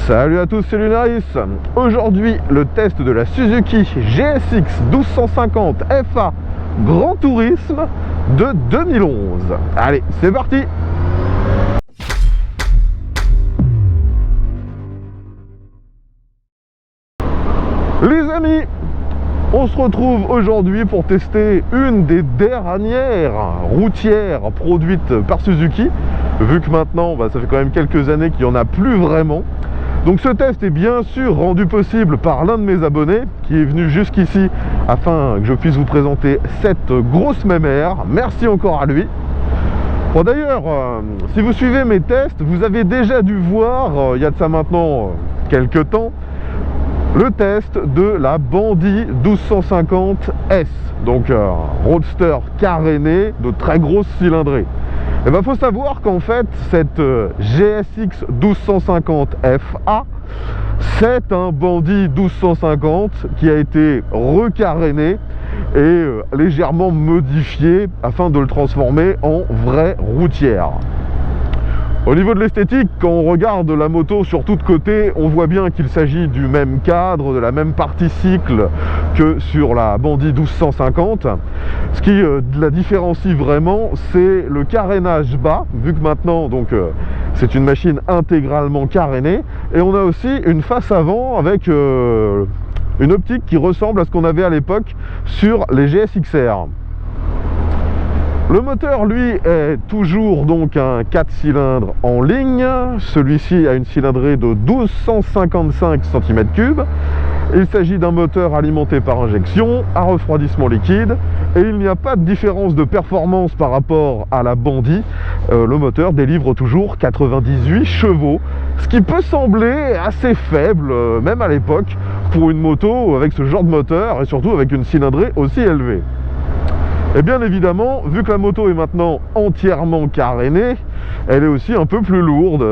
Salut à tous, c'est Lunaris. Aujourd'hui, le test de la Suzuki GSX 1250 FA Grand Tourisme de 2011. Allez, c'est parti. Les amis, on se retrouve aujourd'hui pour tester une des dernières routières produites par Suzuki, vu que maintenant, ça fait quand même quelques années qu'il n'y en a plus vraiment. Donc ce test est bien sûr rendu possible par l'un de mes abonnés qui est venu jusqu'ici afin que je puisse vous présenter cette grosse mémère. Merci encore à lui. Bon, d'ailleurs, si vous suivez mes tests, vous avez déjà dû voir, il y a de ça maintenant quelques temps, le test de la Bandit 1250S, donc roadster caréné de très grosse cylindrée. Et faut savoir qu'en fait cette GSX 1250 FA, c'est un Bandit 1250 qui a été recaréné et légèrement modifié afin de le transformer en vraie routière. Au niveau de l'esthétique, quand on regarde la moto sur tous côtés, on voit bien qu'il s'agit du même cadre, de la même partie cycle que sur la Bandit 1250. Ce qui la différencie vraiment, c'est le carénage bas, vu que maintenant c'est une machine intégralement carénée. Et on a aussi une face avant avec une optique qui ressemble à ce qu'on avait à l'époque sur les GSXR. Le moteur, lui, est toujours donc un 4 cylindres en ligne. Celui-ci a une cylindrée de 1255 cm3. Il s'agit d'un moteur alimenté par injection, à refroidissement liquide. Et il n'y a pas de différence de performance par rapport à la Bandit. Le moteur délivre toujours 98 chevaux. Ce qui peut sembler assez faible, même à l'époque, pour une moto avec ce genre de moteur et surtout avec une cylindrée aussi élevée. Et bien évidemment, vu que la moto est maintenant entièrement carénée, elle est aussi un peu plus lourde.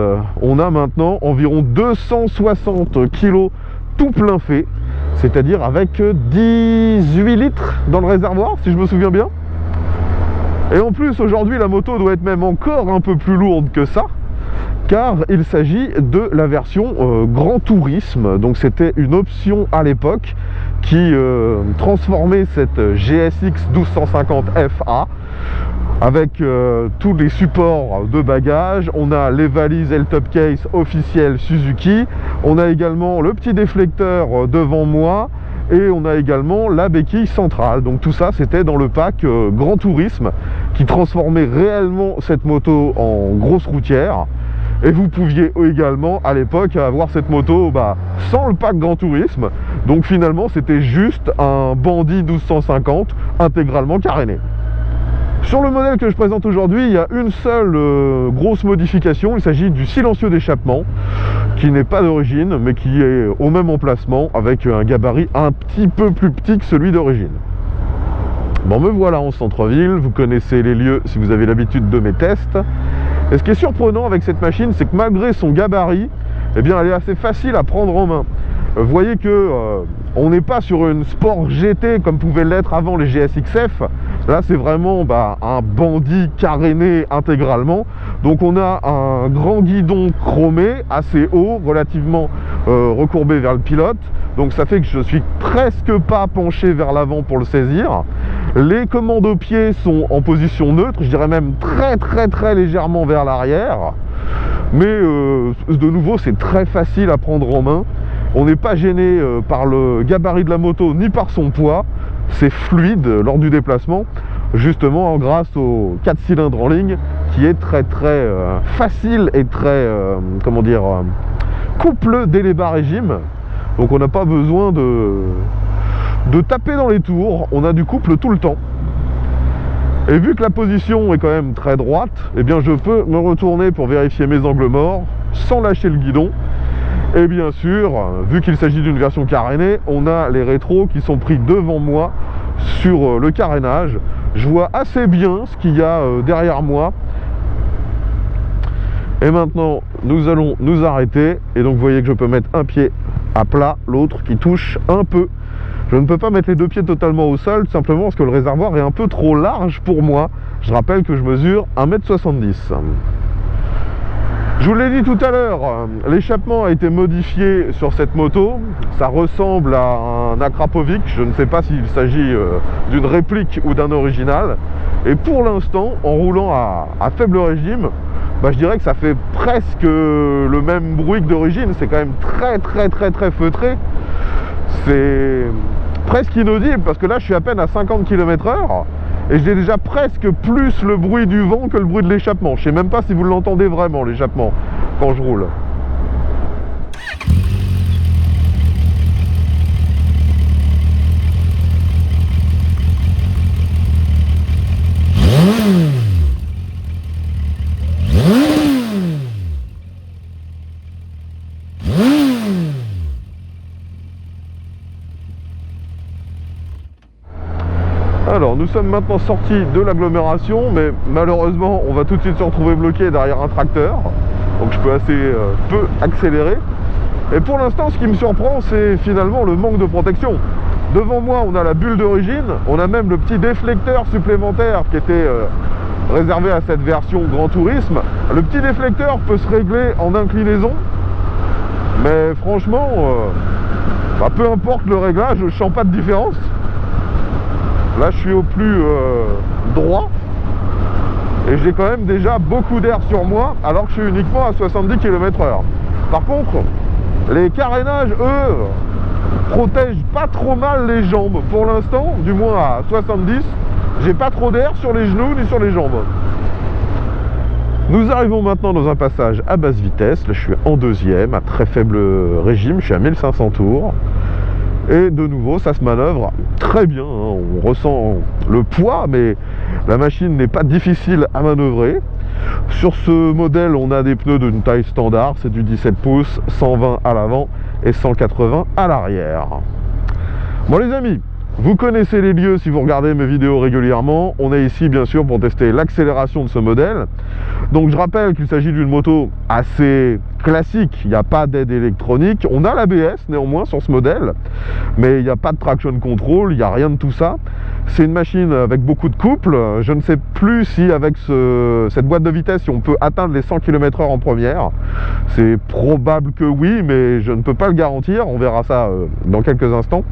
On a maintenant environ 260 kg tout plein fait, c'est-à-dire avec 18 litres dans le réservoir, si je me souviens bien. Et en plus, aujourd'hui, la moto doit être même encore un peu plus lourde que ça, car il s'agit de la version Grand Tourisme. Donc c'était une option à l'époque qui transformait cette GSX 1250 FA avec tous les supports de bagages. On a les valises et le top case officiel Suzuki. On a également le petit déflecteur devant moi. Et on a également la béquille centrale. Donc tout ça, c'était dans le pack Grand Tourisme qui transformait réellement cette moto en grosse routière. Et vous pouviez également à l'époque avoir cette moto sans le pack Grand Tourisme. Donc finalement c'était juste un Bandit 1250 intégralement caréné. Sur le modèle que je présente aujourd'hui, il y a une seule grosse modification. Il s'agit du silencieux d'échappement qui n'est pas d'origine mais qui est au même emplacement avec un gabarit un petit peu plus petit que celui d'origine. Bon, me voilà en centre-ville, vous connaissez les lieux si vous avez l'habitude de mes tests. Et ce qui est surprenant avec cette machine, c'est que malgré son gabarit, elle est assez facile à prendre en main. Vous voyez que on n'est pas sur une Sport GT comme pouvait l'être avant les GSXF. Là, c'est vraiment un Bandit caréné intégralement. Donc on a un grand guidon chromé, assez haut, relativement recourbé vers le pilote. Donc ça fait que je suis presque pas penché vers l'avant pour le saisir. Les commandes au pied sont en position neutre, je dirais même très légèrement vers l'arrière. Mais de nouveau, c'est très facile à prendre en main. On n'est pas gêné par le gabarit de la moto ni par son poids. C'est fluide lors du déplacement, justement grâce aux 4 cylindres en ligne qui est très facile et très couple dès les bas régimes. Donc on n'a pas besoin de taper dans les tours, on a du couple tout le temps. Et vu que la position est quand même très droite, je peux me retourner pour vérifier mes angles morts sans lâcher le guidon. Et bien sûr, vu qu'il s'agit d'une version carénée, on a les rétros qui sont pris devant moi sur le carénage. Je vois assez bien ce qu'il y a derrière moi. Et maintenant, nous allons nous arrêter. Et donc, vous voyez que je peux mettre un pied à plat, l'autre qui touche un peu. Je ne peux pas mettre les deux pieds totalement au sol, tout simplement parce que le réservoir est un peu trop large pour moi. Je rappelle que je mesure 1,70 m. Je vous l'ai dit tout à l'heure, l'échappement a été modifié sur cette moto. Ça ressemble à un Akrapovic. Je ne sais pas s'il s'agit d'une réplique ou d'un original. Et pour l'instant, en roulant à faible régime, bah, je dirais que ça fait presque le même bruit que d'origine. C'est quand même très feutré. C'est presque inaudible parce que là je suis à peine à 50 km/h et j'ai déjà presque plus le bruit du vent que le bruit de l'échappement. Je sais même pas si vous l'entendez vraiment, l'échappement, quand je roule. Alors nous sommes maintenant sortis de l'agglomération, mais malheureusement on va tout de suite se retrouver bloqué derrière un tracteur, donc je peux assez peu accélérer. Et pour l'instant ce qui me surprend, c'est finalement le manque de protection. Devant moi on a la bulle d'origine, on a même le petit déflecteur supplémentaire qui était réservé à cette version Grand Tourisme. Le petit déflecteur peut se régler en inclinaison, mais franchement bah, peu importe le réglage, je sens pas de différence. Là je suis au plus droit et j'ai quand même déjà beaucoup d'air sur moi alors que je suis uniquement à 70 km/h. Par contre, les carénages, eux, protègent pas trop mal les jambes. Pour l'instant, du moins à 70, j'ai pas trop d'air sur les genoux ni sur les jambes. Nous arrivons maintenant dans un passage à basse vitesse. Là je suis en deuxième, à très faible régime, je suis à 1500 tours. Et de nouveau ça se manœuvre très bien, hein. On ressent le poids mais la machine n'est pas difficile à manœuvrer. Sur ce modèle on a des pneus d'une taille standard, c'est du 17 pouces, 120 à l'avant et 180 à l'arrière. Bon les amis, vous connaissez les lieux si vous regardez mes vidéos régulièrement. On est ici bien sûr pour tester l'accélération de ce modèle. Donc je rappelle qu'il s'agit d'une moto assez classique, il n'y a pas d'aide électronique. On a l'ABS néanmoins sur ce modèle, mais il n'y a pas de traction control, il n'y a rien de tout ça. C'est une machine avec beaucoup de couple. Je ne sais plus si avec cette boîte de vitesse, si on peut atteindre les 100 km/h en première. C'est probable que oui, mais je ne peux pas le garantir. On verra ça dans quelques instants.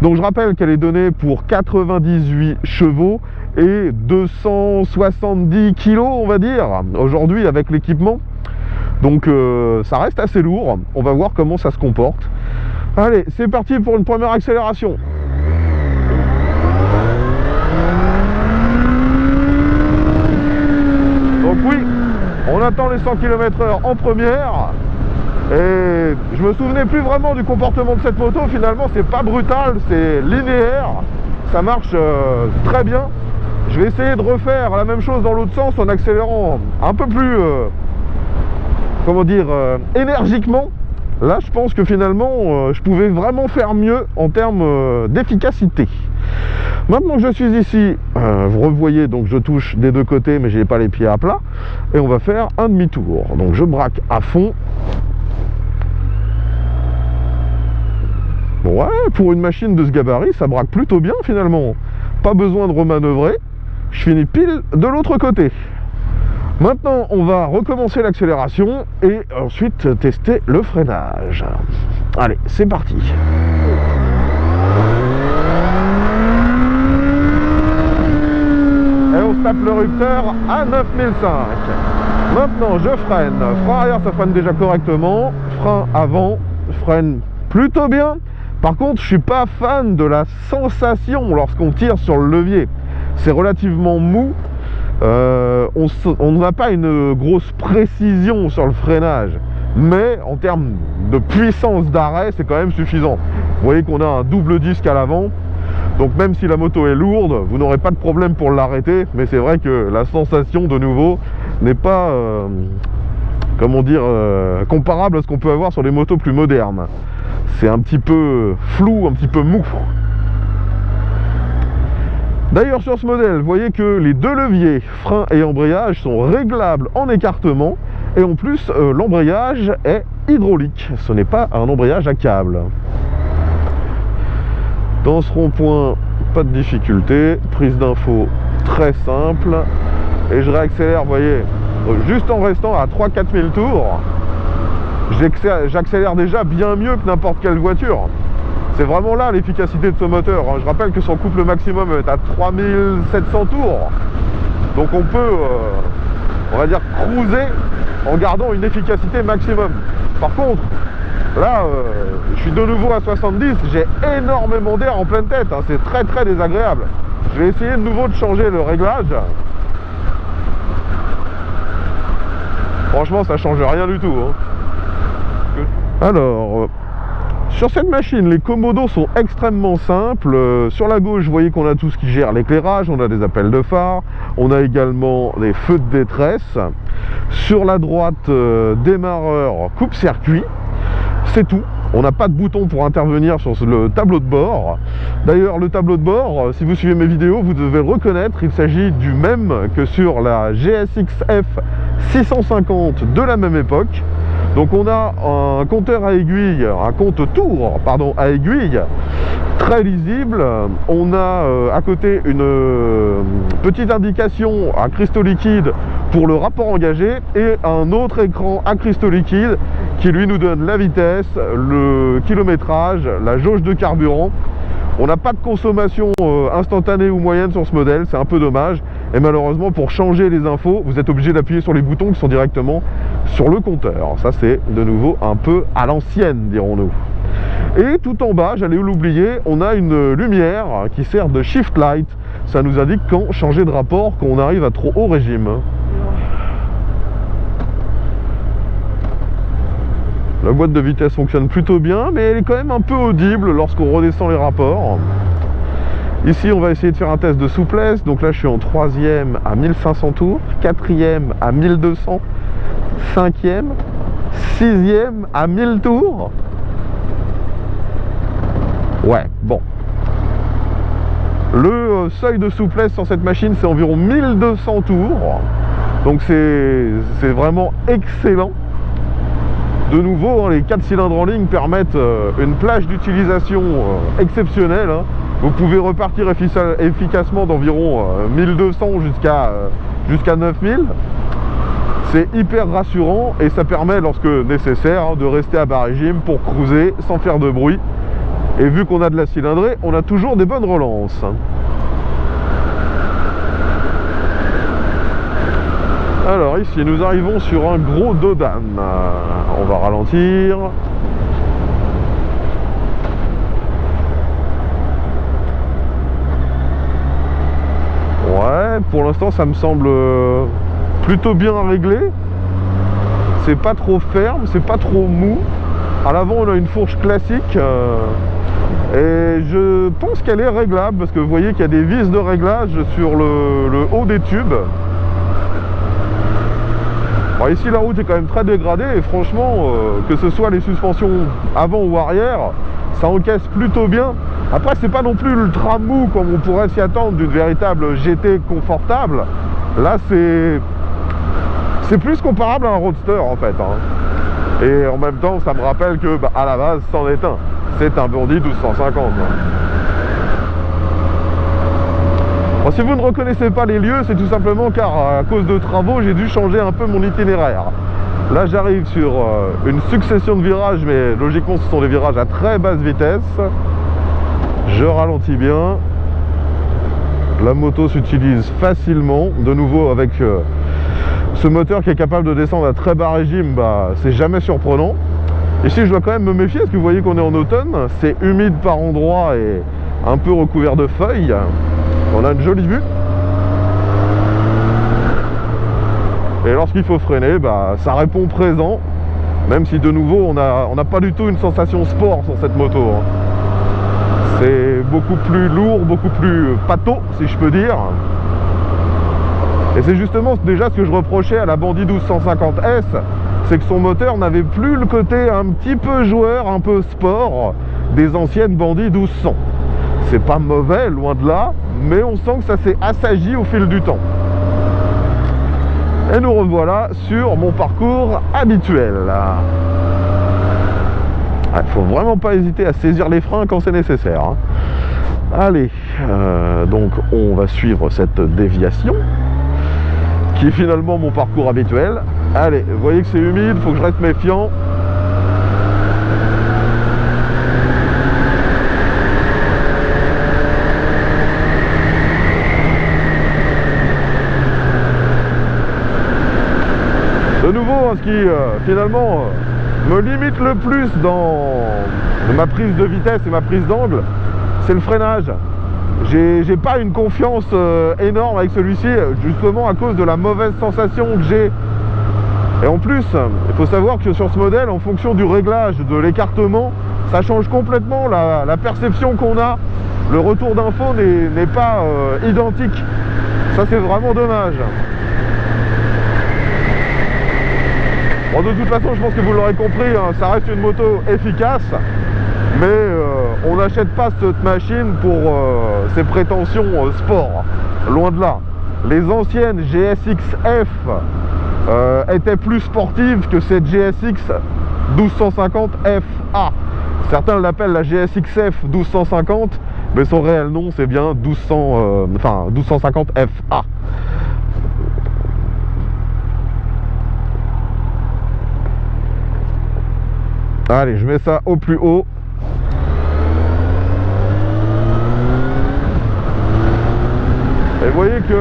Donc je rappelle qu'elle est donnée pour 98 chevaux et 270 kg, on va dire, aujourd'hui avec l'équipement. Donc ça reste assez lourd. On va voir comment ça se comporte. Allez, c'est parti pour une première accélération. Donc oui, on attend les 100 km/h en première. Et je me souvenais plus vraiment du comportement de cette moto. Finalement c'est pas brutal, c'est linéaire. Ça marche très bien. Je vais essayer de refaire la même chose dans l'autre sens en accélérant un peu plus comment dire, énergiquement. Là je pense que finalement je pouvais vraiment faire mieux en termes d'efficacité. Maintenant que je suis ici, vous revoyez, donc je touche des deux côtés mais j'ai pas les pieds à plat. Et on va faire un demi-tour. Donc je braque à fond. Ouais, pour une machine de ce gabarit, ça braque plutôt bien finalement. Pas besoin de remanœuvrer. Je finis pile de l'autre côté. Maintenant, on va recommencer l'accélération et ensuite tester le freinage. Allez, c'est parti. Et on se tape le rupteur à 9005. Maintenant, je freine. Frein arrière, ça freine déjà correctement. Frein avant, freine plutôt bien. Par contre, je suis pas fan de la sensation lorsqu'on tire sur le levier. C'est relativement mou. On n'a pas une grosse précision sur le freinage, mais en termes de puissance d'arrêt, c'est quand même suffisant. Vous voyez qu'on a un double disque à l'avant, donc même si la moto est lourde, vous n'aurez pas de problème pour l'arrêter. Mais c'est vrai que la sensation, de nouveau, n'est pas comment dire, comparable à ce qu'on peut avoir sur les motos plus modernes. C'est un petit peu flou, un petit peu mou. D'ailleurs sur ce modèle, vous voyez que les deux leviers, frein et embrayage, sont réglables en écartement. Et en plus, l'embrayage est hydraulique. Ce n'est pas un embrayage à câble. Dans ce rond-point, pas de difficulté. Prise d'info très simple. Et je réaccélère, vous voyez, juste en restant à 3-4 000 tours, j'accélère déjà bien mieux que n'importe quelle voiture. C'est vraiment là l'efficacité de ce moteur. Je rappelle que son couple maximum est à 3700 tours. Donc on peut, on va dire, cruiser en gardant une efficacité maximum. Par contre, là, je suis de nouveau à 70, j'ai énormément d'air en pleine tête. C'est très très désagréable. Je vais essayer de nouveau de changer le réglage. Franchement, ça change rien du tout. Alors, sur cette machine, les commodos sont extrêmement simples. Sur la gauche, vous voyez qu'on a tout ce qui gère l'éclairage, on a des appels de phare, on a également des feux de détresse. Sur la droite, démarreur, coupe-circuit. C'est tout. On n'a pas de bouton pour intervenir sur le tableau de bord. D'ailleurs, le tableau de bord, si vous suivez mes vidéos, vous devez le reconnaître. Il s'agit du même que sur la GSX-F 650 de la même époque. Donc on a un compteur à aiguille, un compte-tour, pardon, à aiguille, très lisible. On a à côté une petite indication à cristaux liquides pour le rapport engagé et un autre écran à cristaux liquides qui lui nous donne la vitesse, le kilométrage, la jauge de carburant. On n'a pas de consommation instantanée ou moyenne sur ce modèle, c'est un peu dommage. Et malheureusement, pour changer les infos, vous êtes obligé d'appuyer sur les boutons qui sont directement sur le compteur. Ça, c'est de nouveau un peu à l'ancienne, dirons-nous. Et tout en bas, j'allais l'oublier, on a une lumière qui sert de shift light. Ça nous indique quand changer de rapport, quand on arrive à trop haut régime. La boîte de vitesse fonctionne plutôt bien, mais elle est quand même un peu audible lorsqu'on redescend les rapports. Ici, on va essayer de faire un test de souplesse. Donc là, je suis en 3e à 1500 tours, 4e à 1200, 5e, 6e à 1000 tours. Ouais, bon. Le seuil de souplesse sur cette machine, c'est environ 1200 tours. Donc c'est vraiment excellent. De nouveau, les 4 cylindres en ligne permettent une plage d'utilisation exceptionnelle. Vous pouvez repartir efficacement d'environ 1200 jusqu'à 9000. C'est hyper rassurant et ça permet, lorsque nécessaire, de rester à bas régime pour cruiser sans faire de bruit. Et vu qu'on a de la cylindrée, on a toujours des bonnes relances. Alors ici, nous arrivons sur un gros dodan. On va ralentir. Ouais, pour l'instant, ça me semble plutôt bien réglé. C'est pas trop ferme, c'est pas trop mou. À l'avant, on a une fourche classique. Et je pense qu'elle est réglable parce que vous voyez qu'il y a des vis de réglage sur le haut des tubes. Bon, ici la route est quand même très dégradée et franchement, que ce soit les suspensions avant ou arrière, ça encaisse plutôt bien. Après, c'est pas non plus ultra mou comme on pourrait s'y attendre d'une véritable GT confortable. Là, c'est plus comparable à un roadster en fait. Et en même temps, ça me rappelle que à la base, c'en est un. C'est un Bandit 1250. Bon, si vous ne reconnaissez pas les lieux, c'est tout simplement car à cause de travaux, j'ai dû changer un peu mon itinéraire. Là, j'arrive sur une succession de virages, mais logiquement, ce sont des virages à très basse vitesse. Je ralentis bien. La moto s'utilise facilement. De nouveau, avec ce moteur qui est capable de descendre à très bas régime, c'est jamais surprenant. Ici, je dois quand même me méfier parce que vous voyez qu'on est en automne. C'est humide par endroits et un peu recouvert de feuilles. On a une jolie vue. Et lorsqu'il faut freiner, ça répond présent. Même si de nouveau, on n'a pas du tout une sensation sport sur cette moto. C'est beaucoup plus lourd, beaucoup plus pâteau, si je peux dire. Et c'est justement déjà ce que je reprochais à la Bandit 1250S, c'est que son moteur n'avait plus le côté un petit peu joueur, un peu sport des anciennes Bandit 1200. C'est pas mauvais, loin de là, mais on sent que ça s'est assagi au fil du temps. Et nous revoilà sur mon parcours habituel. Il faut vraiment pas hésiter à saisir les freins quand c'est nécessaire. Allez, donc on va suivre cette déviation qui est finalement mon parcours habituel. Allez, vous voyez que c'est humide, il faut que je reste méfiant. De nouveau, ce qui finalement me limite le plus dans ma prise de vitesse et ma prise d'angle, c'est le freinage. J'ai pas une confiance énorme avec celui-ci, justement à cause de la mauvaise sensation que j'ai. Et en plus, il faut savoir que sur ce modèle, en fonction du réglage de l'écartement, ça change complètement la perception qu'on a. Le retour d'info n'est pas identique. Ça, c'est vraiment dommage. Bon, de toute façon, je pense que vous l'aurez compris, hein, ça reste une moto efficace, mais on n'achète pas cette machine pour ses prétentions sport, loin de là. Les anciennes GSX-F étaient plus sportives que cette GSX 1250FA. Certains l'appellent la GSX-F 1250, mais son réel nom c'est bien 1250FA. Allez, je mets ça au plus haut. Et vous voyez que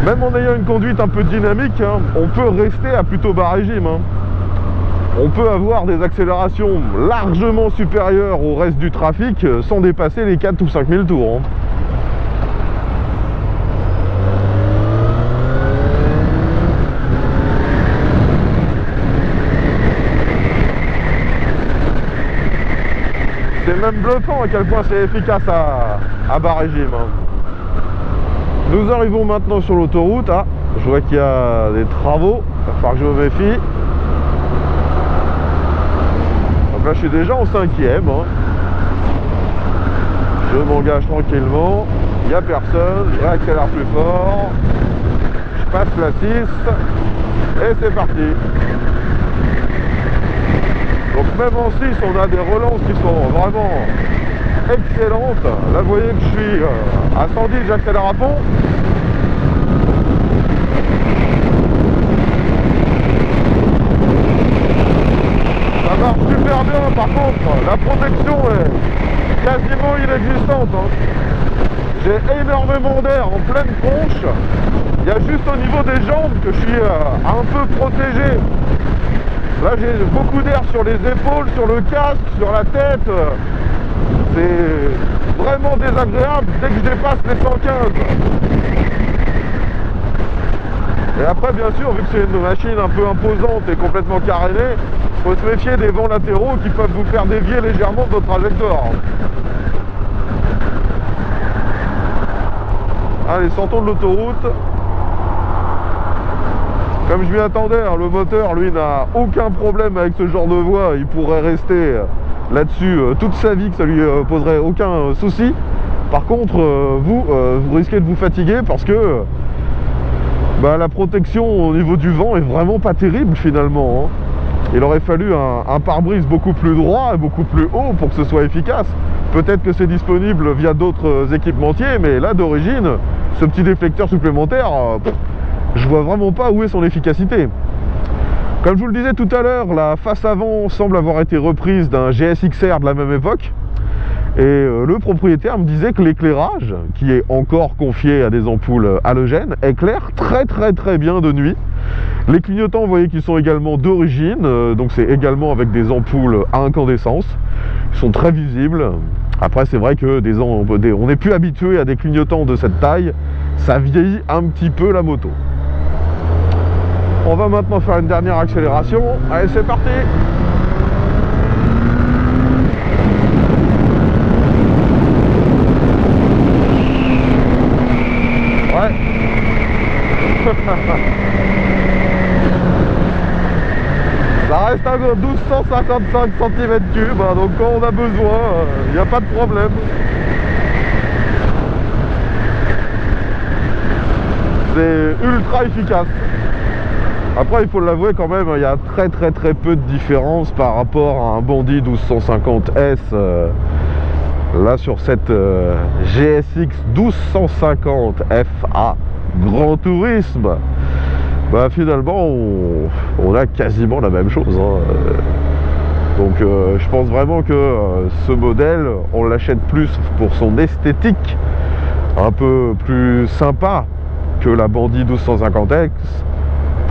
même en ayant une conduite un peu dynamique, hein, on peut rester à plutôt bas régime. Hein. On peut avoir des accélérations largement supérieures au reste du trafic sans dépasser les 4 ou 5 000 tours. Hein. C'est même bluffant à quel point c'est efficace à bas régime. Hein. Nous arrivons maintenant sur l'autoroute. Ah, je vois qu'il y a des travaux. Il va falloir que je me méfie. Donc là, je suis déjà en 5e. Hein. Je m'engage tranquillement. Il n'y a personne. Je réaccélère plus fort. Je passe la 6. Et c'est parti. Donc même en 6, on a des relances qui sont vraiment excellentes. Là, vous voyez que je suis à 110, j'accélère à fond. Ça marche super bien. Par contre, la protection est quasiment inexistante. Hein. J'ai énormément d'air en pleine tronche. Il y a juste au niveau des jambes que je suis un peu protégé. Là, j'ai beaucoup d'air sur les épaules, sur le casque, sur la tête. C'est vraiment désagréable dès que je dépasse les 115. Et après, bien sûr, vu que c'est une machine un peu imposante et complètement carénée, il faut se méfier des vents latéraux qui peuvent vous faire dévier légèrement de votre trajectoire. Allez, sortons de l'autoroute. Comme je m'y attendais, hein, le moteur, lui, n'a aucun problème avec ce genre de voie. Il pourrait rester là-dessus toute sa vie, que ça lui poserait aucun souci. Par contre, vous risquez de vous fatiguer parce que la protection au niveau du vent est vraiment pas terrible finalement. Hein. Il aurait fallu un pare-brise beaucoup plus droit et beaucoup plus haut pour que ce soit efficace. Peut-être que c'est disponible via d'autres équipementiers, mais là, d'origine, ce petit déflecteur supplémentaire... je vois vraiment pas où est son efficacité. Comme je vous le disais tout à l'heure, la face avant semble avoir été reprise d'un GSX-R de la même époque. Et le propriétaire me disait que l'éclairage, qui est encore confié à des ampoules halogènes, éclaire très bien de nuit. Les clignotants, vous voyez qu'ils sont également d'origine, donc c'est également avec des ampoules à incandescence. Ils sont très visibles. Après, c'est vrai que on n'est plus habitué à des clignotants de cette taille. Ça vieillit un petit peu la moto. On va maintenant faire une dernière accélération. Allez, c'est parti. Ouais. Ça reste à 1255 cm3, hein, donc quand on a besoin, il n'y a pas de problème. C'est ultra efficace. Après, il faut l'avouer quand même, il y a très peu de différence par rapport à un Bandit 1250S. Là, sur cette GSX 1250FA, Grand Tourisme, bah finalement on a quasiment la même chose, hein. Donc je pense vraiment que ce modèle, on l'achète plus pour son esthétique, un peu plus sympa que la Bandit 1250X,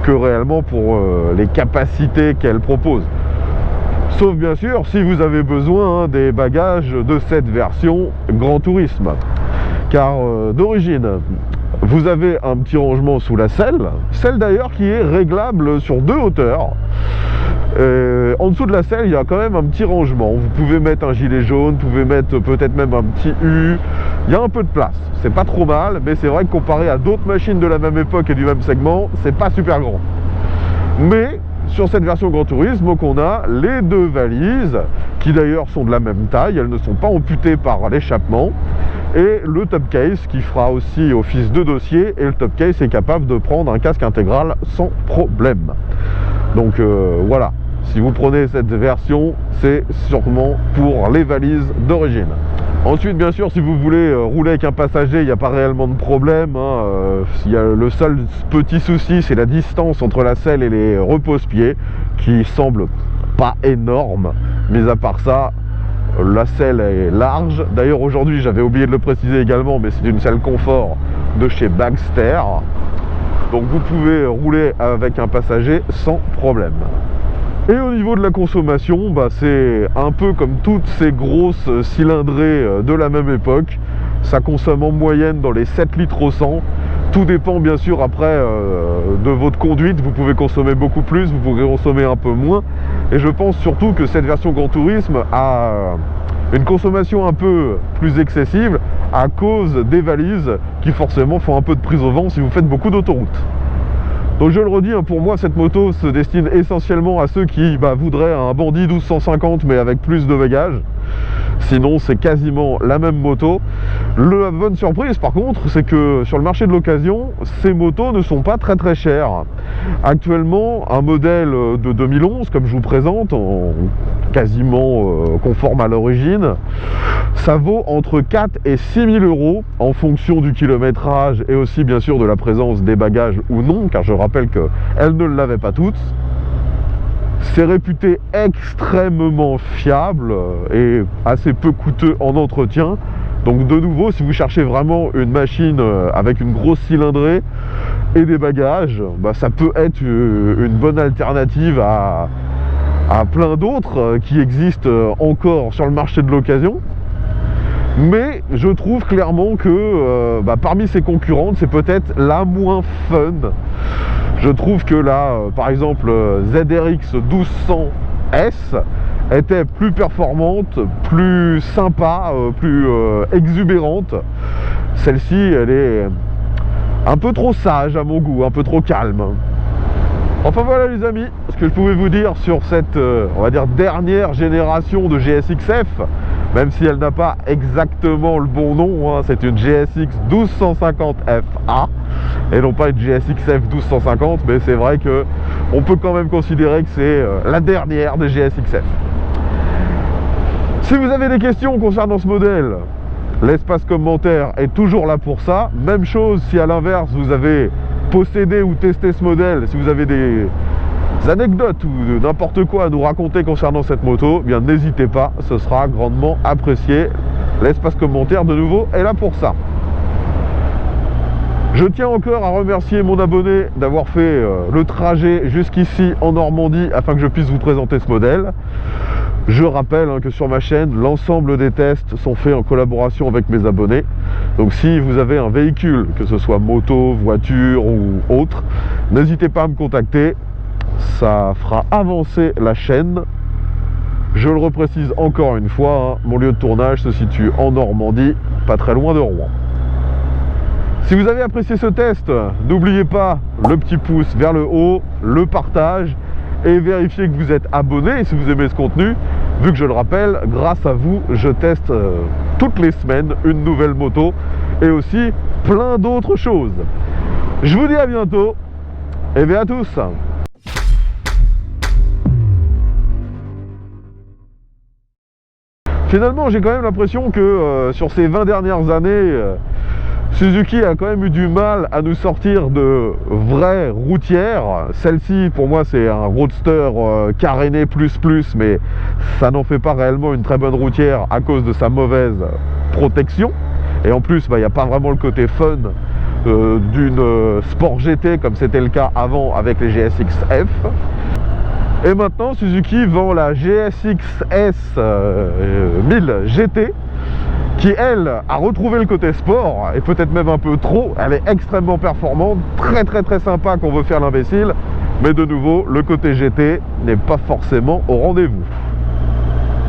que réellement pour les capacités qu'elle propose. Sauf bien sûr si vous avez besoin des bagages de cette version Grand Tourisme. Car d'origine, vous avez un petit rangement sous la selle d'ailleurs qui est réglable sur 2 hauteurs. En dessous de la selle, il y a quand même un petit rangement. Vous pouvez mettre un gilet jaune, vous pouvez mettre peut-être même un petit U. Il y a un peu de place. C'est pas trop mal, mais c'est vrai que comparé à d'autres machines de la même époque et du même segment, c'est pas super grand. Mais sur cette version Grand Tourisme, donc on a les 2 valises, qui d'ailleurs sont de la même taille, elles ne sont pas amputées par l'échappement, et le top case qui fera aussi office de dossier, et le top case est capable de prendre un casque intégral sans problème. Donc voilà, si vous prenez cette version, c'est sûrement pour les valises d'origine. Ensuite, bien sûr, si vous voulez rouler avec un passager, il n'y a pas réellement de problème, hein. Le seul petit souci, c'est la distance entre la selle et les repose-pieds, qui semble pas énorme. Mais à part ça, la selle est large. D'ailleurs, aujourd'hui, j'avais oublié de le préciser également, mais c'est une selle confort de chez Bagster. Donc vous pouvez rouler avec un passager sans problème. Et au niveau de la consommation, bah, c'est un peu comme toutes ces grosses cylindrées de la même époque. Ça consomme en moyenne dans les 7 litres au 100. Tout dépend bien sûr après de votre conduite. Vous pouvez consommer beaucoup plus, vous pouvez consommer un peu moins. Et je pense surtout que cette version Grand Tourisme a une consommation un peu plus excessive à cause des valises qui forcément font un peu de prise au vent si vous faites beaucoup d'autoroute. Donc je le redis, hein, pour moi cette moto se destine essentiellement à ceux qui voudraient un Bandit 1250 mais avec plus de bagages. Sinon c'est quasiment la même moto. La bonne surprise par contre, c'est que sur le marché de l'occasion, ces motos ne sont pas très très chères. Actuellement, un modèle de 2011 comme je vous présente, quasiment conforme à l'origine, ça vaut entre 4 et 6 000 euros en fonction du kilométrage et aussi bien sûr de la présence des bagages ou non, car je rappelle qu'elles ne l'avaient pas toutes. C'est réputé extrêmement fiable et assez peu coûteux en entretien. Donc de nouveau, si vous cherchez vraiment une machine avec une grosse cylindrée et des bagages, ça peut être une bonne alternative à plein d'autres qui existent encore sur le marché de l'occasion. Mais je trouve clairement que parmi ses concurrentes, c'est peut-être la moins fun. Je trouve que là, par exemple, ZRX 1200S était plus performante, plus sympa, plus exubérante. Celle-ci, elle est un peu trop sage à mon goût, un peu trop calme. Enfin voilà les amis, ce que je pouvais vous dire sur cette, on va dire, dernière génération de GSX-F, même si elle n'a pas exactement le bon nom, hein, c'est une GSX 1250FA et non pas une GSX-F 1250, mais c'est vrai que on peut quand même considérer que c'est la dernière des GSX-F. Si vous avez des questions concernant ce modèle, l'espace commentaire est toujours là pour ça. Même chose si à l'inverse vous avez possédé ou testé ce modèle, si vous avez des anecdotes ou n'importe quoi à nous raconter concernant cette moto, eh bien n'hésitez pas, ce sera grandement apprécié. L'espace commentaire de nouveau est là pour ça. Je tiens encore à remercier mon abonné d'avoir fait le trajet jusqu'ici en Normandie afin que je puisse vous présenter ce modèle. Je rappelle que sur ma chaîne, l'ensemble des tests sont faits en collaboration avec mes abonnés. Donc si vous avez un véhicule, que ce soit moto, voiture ou autre, n'hésitez pas à me contacter. Ça fera avancer la chaîne. Je le reprécise encore une fois, mon lieu de tournage se situe en Normandie, pas très loin de Rouen. Si vous avez apprécié ce test, n'oubliez pas le petit pouce vers le haut, le partage et vérifiez que vous êtes abonné si vous aimez ce contenu, vu que je le rappelle, grâce à vous, je teste toutes les semaines une nouvelle moto et aussi plein d'autres choses. Je vous dis à bientôt et bien à tous. Finalement, j'ai quand même l'impression que sur ces 20 dernières années, Suzuki a quand même eu du mal à nous sortir de vraies routières. Celle-ci, pour moi, c'est un roadster caréné plus, mais ça n'en fait pas réellement une très bonne routière à cause de sa mauvaise protection. Et en plus, il n'y a pas vraiment le côté fun d'une Sport GT comme c'était le cas avant avec les GSX-F. Et maintenant, Suzuki vend la GSX-S 1000 GT qui, elle, a retrouvé le côté sport, et peut-être même un peu trop. Elle est extrêmement performante, très sympa quand on veut faire l'imbécile, mais de nouveau, le côté GT n'est pas forcément au rendez-vous.